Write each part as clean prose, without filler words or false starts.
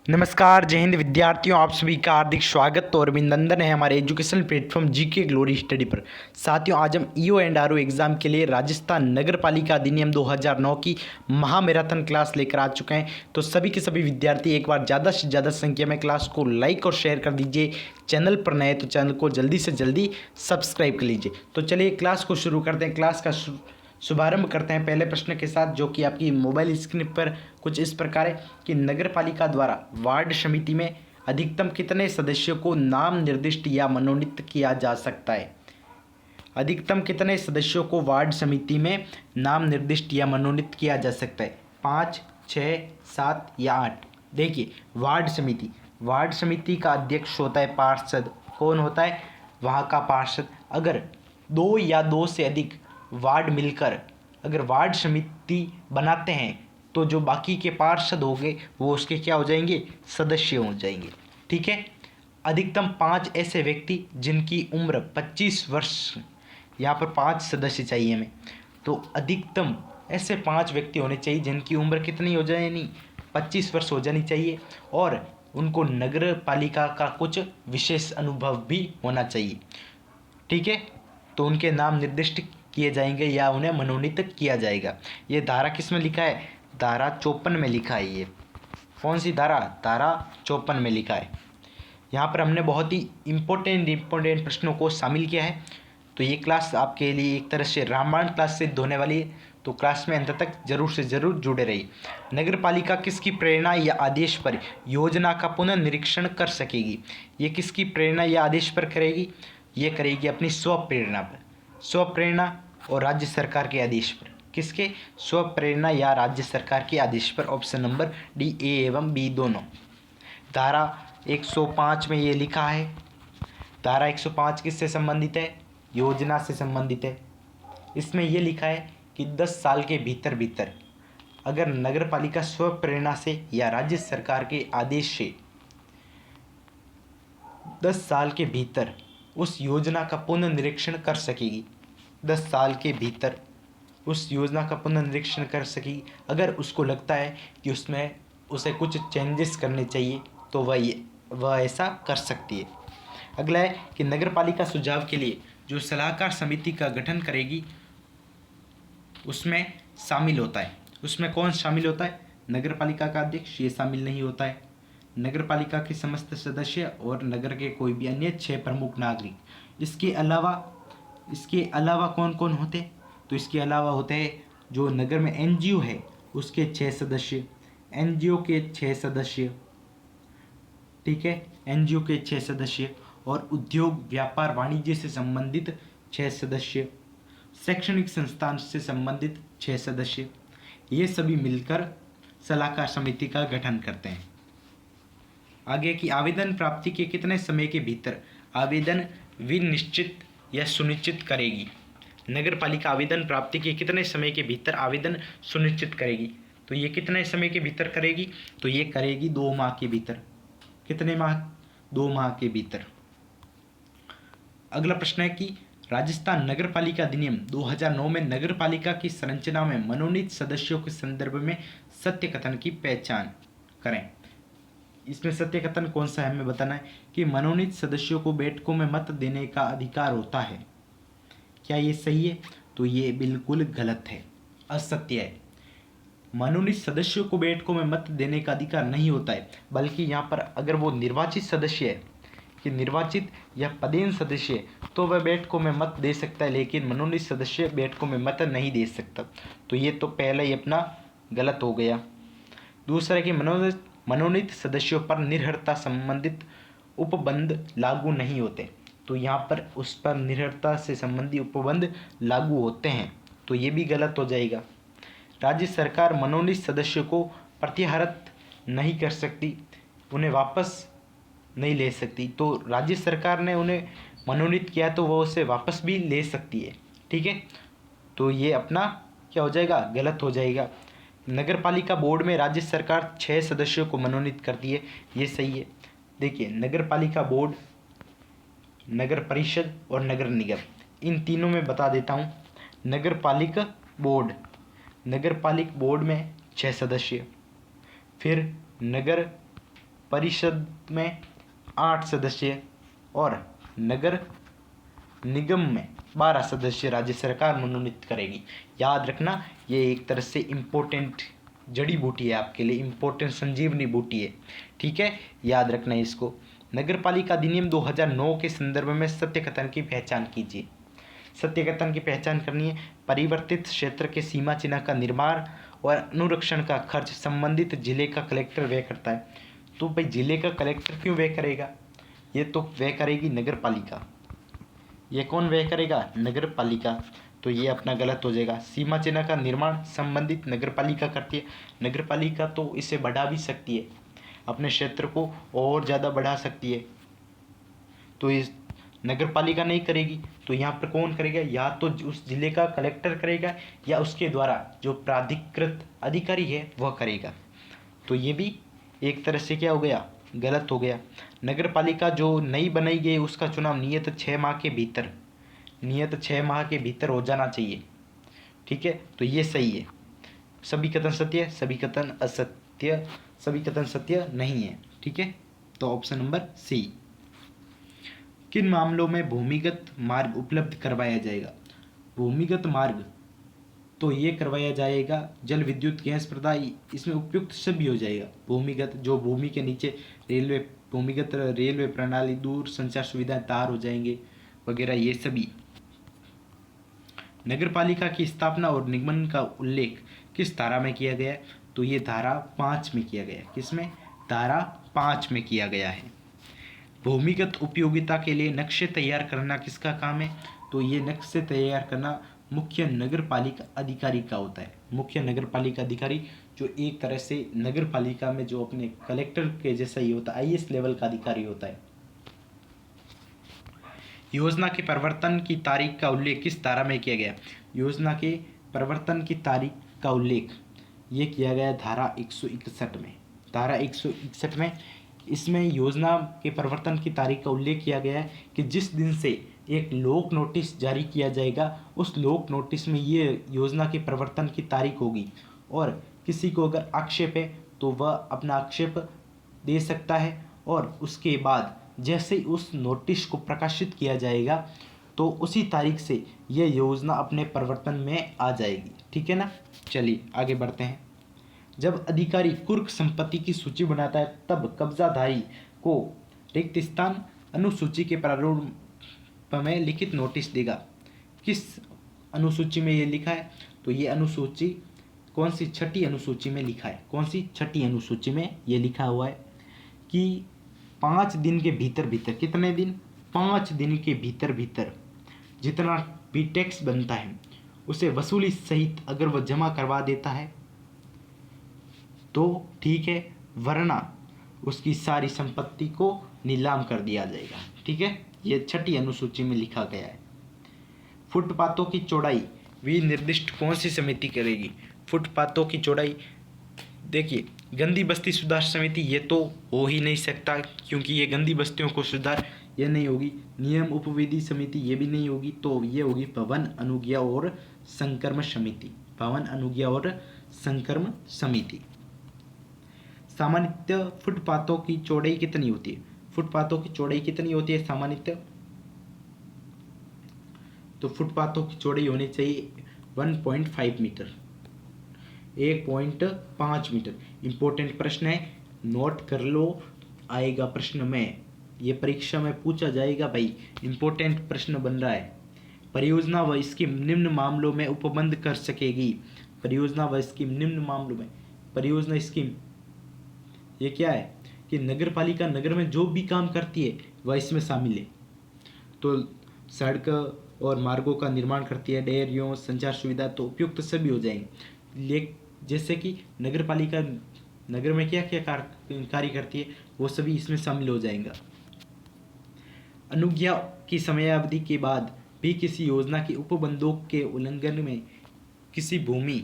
नमस्कार, जय हिंद विद्यार्थियों, आप सभी का हार्दिक स्वागत और अभिनंदन है हमारे educational platform GK glory study पर। साथियों, आज हम ईओ एंड आरओ एग्जाम के लिए राजस्थान नगर पालिका अधिनियम 2009 की महामैराथन क्लास लेकर आ चुके हैं। तो सभी के सभी विद्यार्थी एक बार ज़्यादा से ज़्यादा संख्या में क्लास को लाइक और शेयर कर दीजिए। चैनल पर नए तो चैनल को जल्दी से जल्दी सब्सक्राइब कर लीजिए। तो चलिए क्लास को शुरू करते हैं। क्लास का शुभारंभ करते हैं पहले प्रश्न के साथ, जो कि आपकी मोबाइल स्क्रीन पर कुछ इस प्रकार है कि नगर पालिका द्वारा वार्ड समिति में अधिकतम कितने सदस्यों को नाम निर्दिष्ट या मनोनीत किया जा सकता है। अधिकतम कितने सदस्यों को वार्ड समिति में नाम निर्दिष्ट या मनोनीत किया जा सकता है? 5, 6, 7 या 8। देखिए, वार्ड समिति का अध्यक्ष होता है पार्षद। कौन होता है? वहाँ का पार्षद। अगर 2 या 2 से अधिक वार्ड मिलकर अगर वार्ड समिति बनाते हैं तो जो बाकी के पार्षद होंगे वो उसके क्या हो जाएंगे? सदस्य हो जाएंगे। ठीक है। अधिकतम 5 ऐसे व्यक्ति जिनकी उम्र 25 वर्ष, यहाँ पर 5 सदस्य चाहिए हमें, तो अधिकतम ऐसे 5 व्यक्ति होने चाहिए जिनकी उम्र कितनी हो जाए? 25 वर्ष हो जानी चाहिए, और उनको नगर पालिका का कुछ विशेष अनुभव भी होना चाहिए। ठीक है। तो उनके नाम निर्दिष्ट किए जाएंगे या उन्हें मनोनीत किया जाएगा। ये धारा किस में लिखा है? धारा 54 में लिखा है। ये कौन सी धारा? धारा 54 में लिखा है। यहाँ पर हमने बहुत ही इम्पोर्टेंट प्रश्नों को शामिल किया है। तो ये क्लास आपके लिए एक तरह से रामायण क्लास से होने वाली है, तो क्लास में अंत तक जरूर से जरूर जुड़े रहिए। नगर पालिका किसकी प्रेरणा या आदेश पर योजना का पुनर्निरीक्षण कर सकेगी? ये किसकी प्रेरणा या आदेश पर करेगी? ये करेगी अपनी स्वप्रेरणा पर। स्वप्रेरणा और राज्य सरकार के आदेश पर। किसके? स्वप्रेरणा या राज्य सरकार के आदेश पर। ऑप्शन नंबर डी, ए एवं बी दोनों। धारा 105 में ये लिखा है। धारा 105 किससे संबंधित है? योजना से संबंधित है। इसमें यह लिखा है कि 10 साल के भीतर अगर नगर पालिका स्वप्रेरणा से या राज्य सरकार के आदेश से 10 साल के भीतर उस योजना का पुनर्निरीक्षण कर सकेगी। 10 साल के भीतर उस योजना का पुनर्निरीक्षण कर सकेगी। अगर उसको लगता है कि उसमें उसे कुछ चेंजेस करने चाहिए तो वह ऐसा कर सकती है। अगला है कि नगर पालिका सुझाव के लिए जो सलाहकार समिति का गठन करेगी उसमें शामिल होता है। उसमें कौन शामिल होता है? नगर पालिका का अध्यक्ष ये शामिल नहीं होता है। नगर पालिका के समस्त सदस्य और नगर के कोई भी अन्य 6 प्रमुख नागरिक। इसके अलावा कौन कौन होते? तो इसके अलावा होते हैं जो नगर में एनजीओ है उसके 6 सदस्य, एनजीओ के 6 सदस्य। ठीक है। एनजीओ के 6 सदस्य और उद्योग व्यापार वाणिज्य से संबंधित 6 सदस्य, शैक्षणिक संस्थान से संबंधित 6 सदस्य। ये सभी मिलकर सलाहकार समिति का गठन करते हैं। आगे की आवेदन प्राप्ति के कितने समय के भीतर आवेदन विनिश्चित या सुनिश्चित करेगी? नगर पालिका आवेदन प्राप्ति के कितने समय के भीतर आवेदन सुनिश्चित करेगी? तो ये कितने समय के भीतर करेगी? तो ये करेगी 2 माह के भीतर। कितने माह? 2 माह के भीतर। अगला प्रश्न है कि राजस्थान नगर पालिका अधिनियम 2009 में नगर पालिका की संरचना में मनोनीत सदस्यों के संदर्भ में सत्य कथन की पहचान करें। इसमें सत्य कथन कौन सा है हमें बताना है कि मनोनीत सदस्यों को बैठकों में मत देने का अधिकार होता है। क्या ये सही है? तो ये बिल्कुल गलत है, असत्य है। मनोनीत सदस्यों को बैठकों में मत देने का अधिकार नहीं होता है, बल्कि यहाँ पर अगर वो निर्वाचित सदस्य है कि निर्वाचित या पदेन सदस्य है तो वह बैठकों में मत दे सकता है, लेकिन मनोनीत सदस्य बैठकों में मत नहीं दे सकता। तो ये तो पहले ही अपना गलत हो गया। दूसरा कि मनोनीत सदस्यों पर निर्भरता संबंधित उपबंध लागू नहीं होते। तो यहाँ पर उस पर निर्भरता से संबंधी उपबंध लागू होते हैं, तो ये भी गलत हो जाएगा। राज्य सरकार मनोनीत सदस्यों को प्रत्याहृत नहीं कर सकती, उन्हें वापस नहीं ले सकती। तो राज्य सरकार ने उन्हें मनोनीत किया तो वो उसे वापस भी ले सकती है। ठीक है। तो ये अपना क्या हो जाएगा? गलत हो जाएगा। नगर पालिका बोर्ड में राज्य सरकार 6 सदस्यों को मनोनीत करती है, ये सही है। देखिए, नगर पालिका बोर्ड, नगर परिषद और नगर निगम, इन तीनों में बता देता हूँ। नगर पालिका बोर्ड में 6 सदस्य, फिर नगर परिषद में 8 सदस्य और नगर निगम में 12 सदस्य राज्य सरकार मनोनीत करेगी। याद रखना, ये एक तरह से इम्पोर्टेंट जड़ी बूटी है आपके लिए, इम्पोर्टेंट संजीवनी बूटी है, ठीक है, याद रखना इसको। नगर पालिका अधिनियम 2009 के संदर्भ में सत्य कथन की पहचान कीजिए। सत्य कथन की पहचान करनी है। परिवर्तित क्षेत्र के सीमा चिन्ह का निर्माण और अनुरक्षण का खर्च संबंधित जिले का कलेक्टर व्यय करता है। तो भाई जिले का कलेक्टर क्यों व्यय करेगा? ये तो व्यय करेगी नगर पालिका। ये कौन व्यय करेगा? नगर पालिका। तो ये अपना गलत हो जाएगा। सीमा चिन्ह का निर्माण संबंधित नगर पालिका करती है। नगर पालिका तो इसे बढ़ा भी सकती है, अपने क्षेत्र को और ज़्यादा बढ़ा सकती है, तो इस नगर पालिका नहीं करेगी। तो यहाँ पर कौन करेगा? या तो उस जिले का कलेक्टर करेगा या उसके द्वारा जो प्राधिकृत अधिकारी है वह करेगा। तो ये भी एक तरह से क्या हो गया? गलत हो गया। नगर पालिका जो नई बनाई गई उसका चुनाव नियत 6 माह के भीतर, नियत 6 माह के भीतर हो जाना चाहिए, ठीक है। तो ये सही है। सभी कथन सत्य, सभी कथन असत्य, सभी कथन सत्य नहीं है, ठीक है। तो ऑप्शन नंबर सी। किन मामलों में भूमिगत मार्ग उपलब्ध करवाया जाएगा? भूमिगत मार्ग तो ये करवाया जाएगा जल विद्युत गैस प्रदाय, इसमें उपयुक्त सभी हो जाएगा। भूमिगत जो भूमि के नीचे रेलवे, भूमिगत रेलवे प्रणाली, दूर संचार सुविधा, तार हो जाएंगे वगैरह, ये सभी। नगर पालिका की स्थापना और निगमन का उल्लेख किस धारा में किया गया है? तो ये धारा 5 में किया गया है। किसमें? धारा 5 में किया गया है। भूमिगत उपयोगिता के लिए नक्शे तैयार करना किसका काम है? तो ये नक्शे तैयार करना मुख्य नगर पालिका अधिकारी का होता है। मुख्य नगर पालिका अधिकारी जो एक तरह से नगर पालिका में जो अपने कलेक्टर के जैसा ही होता है, IAS लेवल का अधिकारी होता है। योजना के परिवर्तन की तारीख का उल्लेख किस धारा में किया गया? योजना के परिवर्तन की तारीख का उल्लेख ये किया गया धारा 161 में। धारा 161 में इसमें योजना के परिवर्तन की तारीख का उल्लेख किया गया है कि जिस दिन से एक लोक नोटिस जारी किया जाएगा, उस लोक नोटिस में ये योजना के परिवर्तन की तारीख होगी, और किसी को अगर आक्षेप है तो वह अपना आक्षेप दे सकता है, और उसके बाद जैसे ही उस नोटिस को प्रकाशित किया जाएगा तो उसी तारीख से यह योजना अपने परिवर्तन में आ जाएगी, ठीक है ना। चलिए आगे बढ़ते हैं। जब अधिकारी कुर्क संपत्ति की सूची बनाता है तब कब्जाधारी को रिक्त स्थान अनुसूची के प्रारूप में लिखित नोटिस देगा। किस अनुसूची में ये लिखा है? तो ये अनुसूची कौन सी? 6ठी अनुसूची में लिखा है। कौन सी? 6ठी अनुसूची में ये लिखा हुआ है कि 5 दिन के भीतर भीतर, कितने दिन? 5 दिन के भीतर भीतर जितना भी टैक्स बनता है उसे वसूली सहित अगर वह जमा करवा देता है तो ठीक है, वरना उसकी सारी संपत्ति को नीलाम कर दिया जाएगा, ठीक है। ये 6ठी अनुसूची में लिखा गया है। फुटपाथों की चौड़ाई भी निर्दिष्ट कौन सी समिति करेगी? फुटपाथों की चौड़ाई, देखिए, गंदी बस्ती सुधार समिति ये तो हो ही नहीं सकता, क्योंकि ये गंदी बस्तियों को सुधार ये नहीं होगी। नियम उपविधि समिति ये भी नहीं होगी, तो ये होगी भवन अनुज्ञा और संकर्म समिति। भवन अनुज्ञा और संकर्म समिति। सामान्यतः फुटपाथों की चौड़ाई कितनी होती है? फुटपाथों की चौड़ाई कितनी होती है सामान्यतः? तो फुटपाथों की चौड़ाई होनी चाहिए 1.5 मीटर, 1.5 मीटर। इंपॉर्टेंट प्रश्न है, नोट कर लो, आएगा प्रश्न में, ये परीक्षा में पूछा जाएगा भाई, इंपॉर्टेंट प्रश्न बन रहा है। परियोजना व स्कीम निम्न मामलों में उपबंध कर सकेगी। परियोजना व स्कीम निम्न मामलों में, परियोजना स्कीम ये क्या है कि नगर पालिका नगर में जो भी काम करती है वह इसमें शामिल है। तो सड़क और मार्गों का निर्माण करती है, डेयरियों, संचार सुविधा, तो उपयुक्त सभी हो जाएंगे। जैसे कि नगर पालिका नगर में क्या क्या कार्य करती है वो सभी इसमें शामिल हो जाएगा। अनुज्ञा की समयावधि के बाद भी किसी योजना के उपबंधों के उल्लंघन में किसी भूमि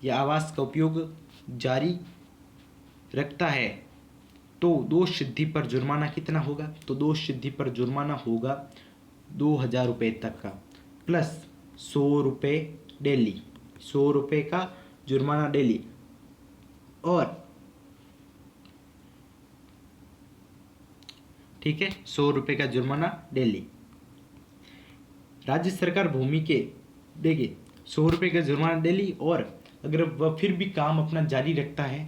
या आवास का उपयोग जारी रखता है तो दोष सिद्धि पर जुर्माना कितना होगा? तो दोष सिद्धि पर जुर्माना होगा 2000 रुपये तक का, प्लस 100 रुपये डेली, 100 रुपये का जुर्माना डेली। और ठीक है, 100 रुपये का जुर्माना डेली। राज्य सरकार भूमि के, देखिए 100 रुपये का जुर्माना डेली, और अगर वह फिर भी काम अपना जारी रखता है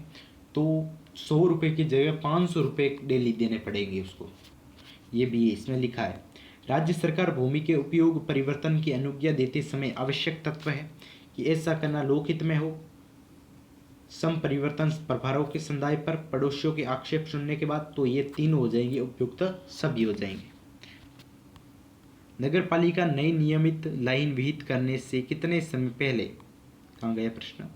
तो 100 रुपये की जगह 500 रुपये डेली देने पड़ेंगे उसको। ये भी इसमें लिखा है। राज्य सरकार भूमि के उपयोग परिवर्तन की अनुज्ञा देते समय आवश्यक तत्व है कि ऐसा करना लोकहित में हो, सम परिवर्तन प्रभारों के संदाय पर पड़ोसियों के आक्षेप सुनने के बाद, तो ये 3 हो जाएंगे, उपयुक्त सभी हो जाएंगे। नगर पालिका नई नियमित लाइन विहित करने से कितने समय पहले, कहाँ गया प्रश्न,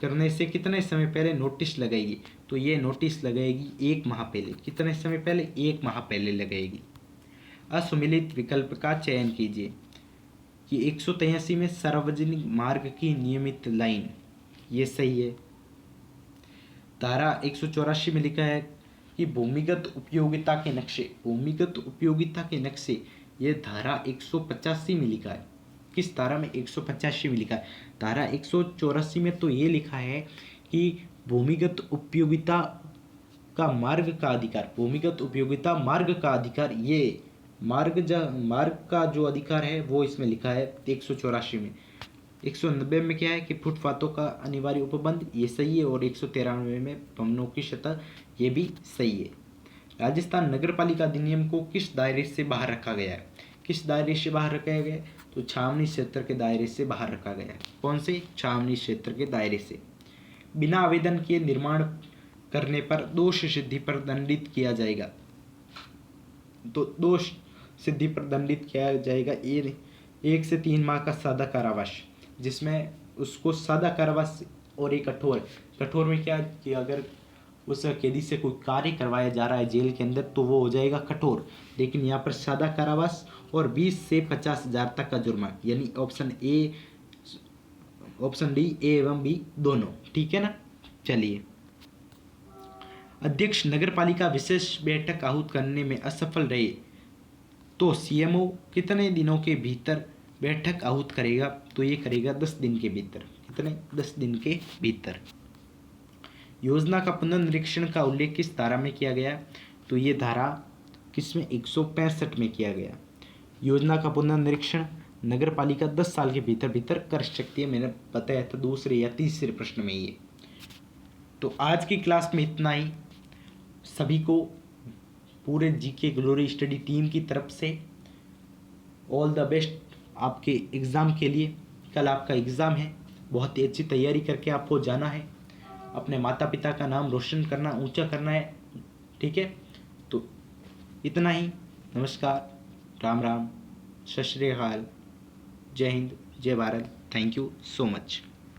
करने से कितने समय पहले नोटिस लगाएगी, तो ये नोटिस लगाएगी 1 माह पहले। कितने समय पहले, 1 माह पहले लगाएगी। असुमिलित विकल्प का चयन कीजिए कि 183 में सार्वजनिक मार्ग की नियमित लाइन, ये सही है। धारा 184 में लिखा है कि भूमिगत उपयोगिता के नक्शे, भूमिगत उपयोगिता के नक्शे, ये धारा 185 में लिखा है। किस धारा में, 185 में लिखा है। धारा 184 में तो ये लिखा है कि भूमिगत उपयोगिता का मार्ग का अधिकार, भूमिगत उपयोगिता मार्ग का अधिकार, ये मार्ग का जो अधिकार है वो इसमें लिखा है 184 में। 190 में क्या है कि फुटपाथों का अनिवार्य उपबंध, ये सही है। और 193 में भवनों की सतह, ये भी सही है। राजस्थान नगर पालिका अधिनियम को किस दायरे से बाहर रखा गया है, किस दायरे से बाहर रखा गया है, तो छावनी क्षेत्र के दायरे से बाहर रखा गया है। कौन से, छावनी क्षेत्र के दायरे से। बिना आवेदन किए निर्माण करने पर दोष सिद्धि पर दंडित किया जाएगा, तो दोष सिद्धि पर दंडित किया जाएगा 1 से 3 माह का सादा कारावास, जिसमें उसको सादा कारावास और एक कठोर में क्या कि अगर उस कैदी से कोई कार्य करवाया जा रहा है जेल के अंदर तो वो हो जाएगा कठोर, लेकिन यहाँ पर सादा कारावास और 20 से 50,000 तक का जुर्माना, यानी ऑप्शन डी, ए एवं बी दोनों, ठीक है ना। चलिए, अध्यक्ष नगर पालिका विशेष बैठक आहूत करने में असफल रहे तो सीएमओ कितने दिनों के भीतर बैठक आहूत करेगा, तो ये करेगा 10 दिन के भीतर। कितने, 10 दिन के भीतर। योजना का पुनर्निरीक्षण का उल्लेख किस धारा में किया गया, तो ये धारा किसमें, 165 में किया गया। योजना का पुनर्निरीक्षण नगर पालिका 10 साल के भीतर कर सकती है, मैंने बताया था दूसरे या तीसरे प्रश्न में ये। तो आज की क्लास में इतना ही। सभी को पूरे जीके ग्लोरी स्टडी टीम की तरफ से ऑल द बेस्ट आपके एग्ज़ाम के लिए। कल आपका एग्ज़ाम है, बहुत ही अच्छी तैयारी करके आपको जाना है, अपने माता पिता का नाम रोशन करना, ऊंचा करना है, ठीक है। तो इतना ही। नमस्कार, राम राम, सत श्री अकाल, जय हिंद, जय Bharat. Thank you so much.